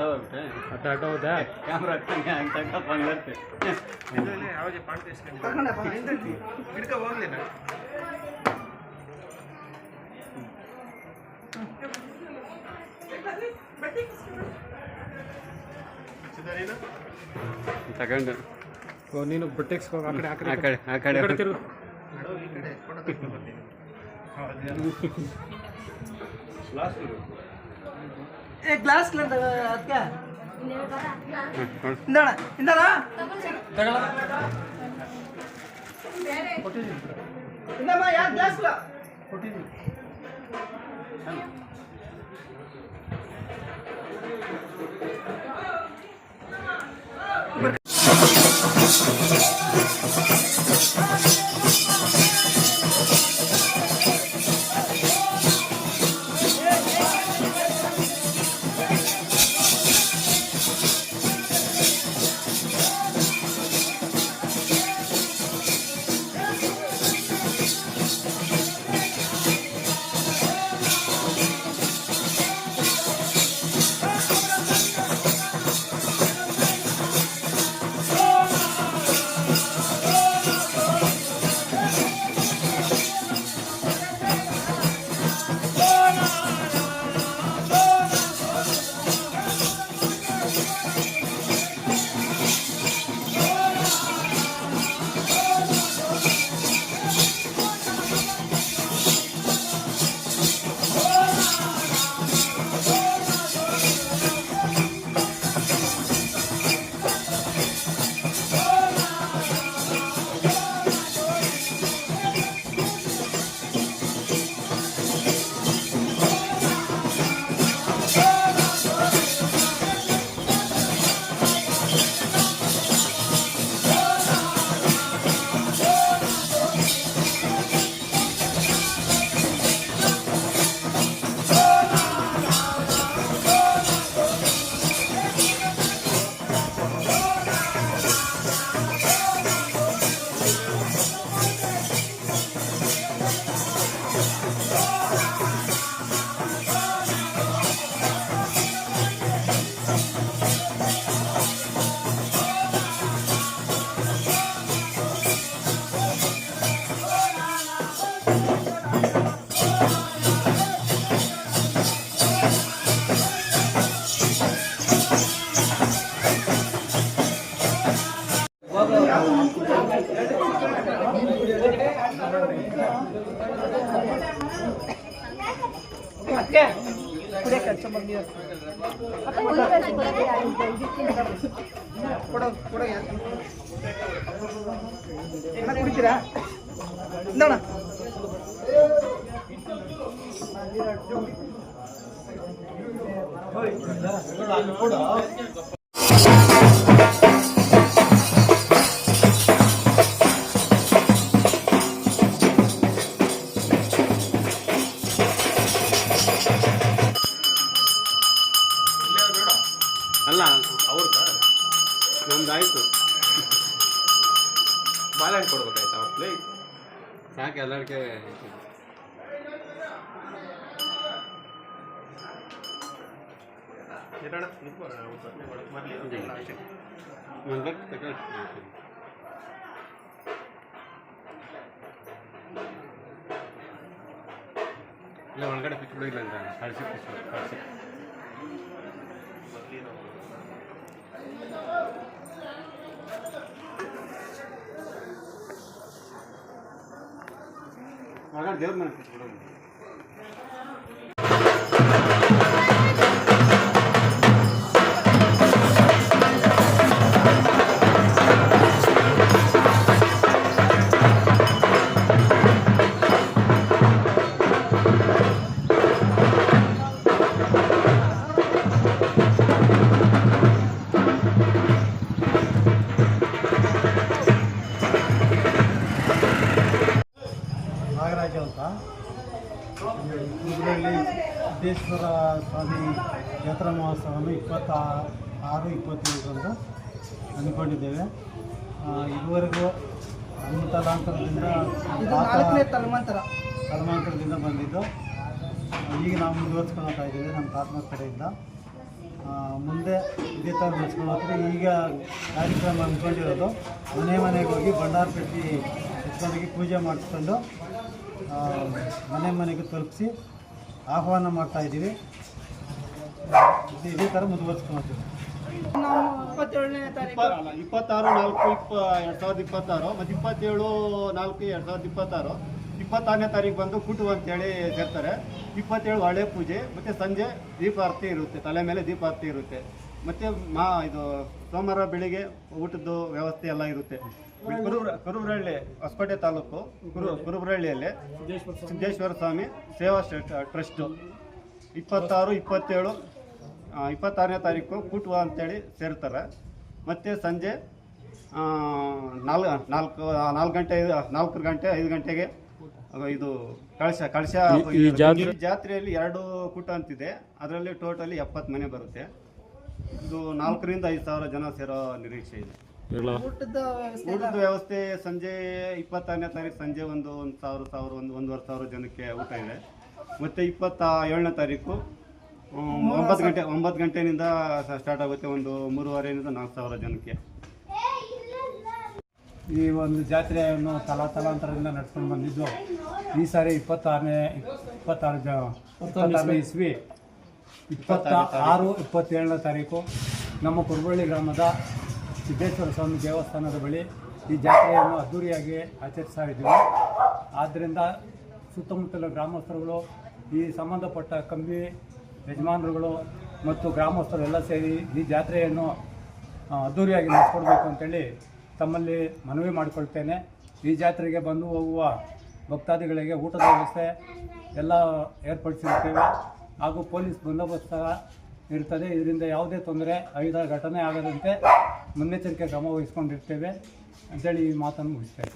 Auto ಹೌದಾ camera ಬಂಗ್ಲತ್ತೆ ಯಾವಾಗ font ಹಿಡ್ಕ ಹೋಗ್ಲಿನ ತಗೊಂಡು ನೀನು ಬಟ್ಟೆಗೆ ಹೋಗಿ ಆ ಕಡೆ ತಿರುಗು ಗ್ಲಾಸ್ ಅದಕ್ಕೆ ಇಂದಣ ಇಂದಣ ಇಂದಮ್ಮ ಯಾರು ಗ್ಲಾಸ್ ಕೊಟ್ಟಿದ್ದೀನಿ ಕುಡಿತೀರಾ ಇಂದಣ ಅಲ್ಲ ಅವ್ರದ ನಮ್ದಾಯ್ತು ಬಾಳೆಹಣ್ಣು ಕೊಡ್ಬೇಕಾಯ್ತು ಅವ್ರ ಸಾಕು ಎಲ್ಲರಿಗೆ ಇಲ್ಲ ಒಳಗಡೆ ಪಿಚ್ ಬಿಡಿಲ್ಲ ಅಂತ ಕಳಿಸಿ ಕಳಿಸಿ ಒಳಗಡೆ ದೇವ್ರ ಮನೆ ಪಿಚ್ ಬಿಡೋದು ನಾಗರಾಜ ಅಂತ ಇದರಲ್ಲಿ ಸಿದ್ದೇಶ್ವರ ಸ್ವಾಮಿ ಜಾತ್ರಾ ಮಹೋತ್ಸವವನ್ನು 26-27ರಂದು ಹಮ್ಮಿಕೊಂಡಿದ್ದೇವೆ. ಇದುವರೆಗೂ ತಲಾಂತರದಿಂದ ತಲಮಾಂತರದಿಂದ ಬಂದಿದ್ದು ಈಗ ನಾವು ಮುಂದುವರ್ಸ್ಕೊಂಡು ಹೋಗ್ತಾ ಇದ್ದೇವೆ ನಮ್ಮ ತಾತನ ಕಡೆಯಿಂದ. ಮುಂದೆ ಇದೇ ಥರ ನಡೆಸ್ಕೊಂಡು ಹೋಗ್ತಾರೆ. ಈಗ ಕಾರ್ಯಕ್ರಮ ಅಂದ್ಕೊಂಡಿರೋದು ಮನೆ ಮನೆಗೆ ಹೋಗಿ ಭಂಡಾರ ಪೆಟ್ಟಿ ಎತ್ಕೊಂಡೋಗಿ ಪೂಜೆ ಮಾಡಿಸ್ಕೊಂಡು ಮನೆ ಮನೆಗೆ ತಲುಪಿಸಿ ಆಹ್ವಾನ ಮಾಡ್ತಾಯಿದ್ದೀವಿ. ಇದೇ ಥರ ಮುಂದುವರಿಸ್ಕೊಳ್ತೀವಿ. ನಾವು 27ನೇ ತಾರೀಕು 26/4/2026 ಮತ್ತು 27/4/2026 26ನೇ ತಾರೀಕು ಬಂದು ಕುಟು ಅಂತೇಳಿ ಸೇರ್ತಾರೆ. 27 ಹಳೆ ಪೂಜೆ ಮತ್ತು ಸಂಜೆ ದೀಪಾರತಿ ಇರುತ್ತೆ, ತಲೆ ಮೇಲೆ ದೀಪಾರತಿ ಇರುತ್ತೆ. ಮತ್ತು ಇದು ಸೋಮವಾರ ಬೆಳಿಗ್ಗೆ ಊಟದ್ದು ವ್ಯವಸ್ಥೆ ಎಲ್ಲ ಇರುತ್ತೆ. ಕುರುಬರಹಳ್ಳಿ ಹೊಸಕೋಟೆ ತಾಲೂಕು ಕುರುಬರಹಳ್ಳಿಯಲ್ಲಿ ಸಿದ್ದೇಶ್ವರ ಸ್ವಾಮಿ ಸೇವಾ ಟ್ರಸ್ಟು 26ನೇ ತಾರೀಕು ಕೂಟುವ ಅಂತೇಳಿ ಸೇರ್ತಾರೆ. ಮತ್ತು ಸಂಜೆ 4 ಗಂಟೆ 5 ಗಂಟೆಗೆ ಇದು ಕಳಶ ಈ ಜಾತ್ರೆಯಲ್ಲಿ 2 ಕೂಟ ಅಂತಿದೆ. ಅದರಲ್ಲಿ ಟೋಟಲಿ 70 ಮನೆ ಬರುತ್ತೆ. ಇದು 4 ರಿಂದ 5 ಸಾವಿರ ಜನ ಸೇರೋ ನಿರೀಕ್ಷೆ ಇದೆ. ಊಟದ ವ್ಯವಸ್ಥೆ ಸಂಜೆ 26ನೇ ತಾರೀಕು ಸಂಜೆ ಒಂದು 1,000 ಜನಕ್ಕೆ ಊಟ ಇದೆ. ಮತ್ತು 27ನೇ ತಾರೀಕು 9 ಗಂಟೆಯಿಂದ ಸ್ಟಾರ್ಟ್ ಆಗುತ್ತೆ. ಒಂದು 3:30ರಿಂದ 4,000 ಜನಕ್ಕೆ. ಈ ಒಂದು ಜಾತ್ರೆಯನ್ನು ತಲಾಂತರದಿಂದ ನಡ್ಸ್ಕೊಂಡು ಬಂದಿದ್ದು ಈ ಸಾರಿ 26ನೇ ಇಸ್ವಿ 26-27ನೇ ತಾರೀಕು ನಮ್ಮ ಕುರುಬರಹಳ್ಳಿ ಗ್ರಾಮದ ಸಿದ್ದೇಶ್ವರ ಸ್ವಾಮಿ ದೇವಸ್ಥಾನದ ಬಳಿ ಈ ಜಾತ್ರೆಯನ್ನು ಅದ್ದೂರಿಯಾಗಿ ಆಚರಿಸ್ತಾ ಇದ್ದೀವಿ. ಆದ್ದರಿಂದ ಸುತ್ತಮುತ್ತಲ ಗ್ರಾಮಸ್ಥರುಗಳು, ಈ ಸಂಬಂಧಪಟ್ಟ ಕಂಬಿ ಯಜಮಾನರುಗಳು ಮತ್ತು ಗ್ರಾಮಸ್ಥರು ಎಲ್ಲ ಸೇರಿ ಈ ಜಾತ್ರೆಯನ್ನು ಅದ್ದೂರಿಯಾಗಿ ನಡೆಸ್ಕೊಡ್ಬೇಕು ಅಂತೇಳಿ ತಮ್ಮಲ್ಲಿ ಮನವಿ ಮಾಡಿಕೊಳ್ತೇನೆ. ಈ ಜಾತ್ರೆಗೆ ಬಂದು ಹೋಗುವ ಭಕ್ತಾದಿಗಳಿಗೆ ಊಟದ ವ್ಯವಸ್ಥೆ ಎಲ್ಲ ಏರ್ಪಡಿಸಿರುತ್ತೇವೆ ಹಾಗೂ ಪೊಲೀಸ್ ಬಂದೋಬಸ್ತ ಇರ್ತದೆ. ಇದರಿಂದ ಯಾವುದೇ ತೊಂದರೆ ಘಟನೆ ಆಗದಂತೆ ಮುನ್ನೆಚ್ಚರಿಕೆ ಕ್ರಮ ವಹಿಸ್ಕೊಂಡಿರ್ತೇವೆ ಅಂತೇಳಿ ಈ ಮಾತನ್ನು ಮುಗಿಸ್ತೇವೆ.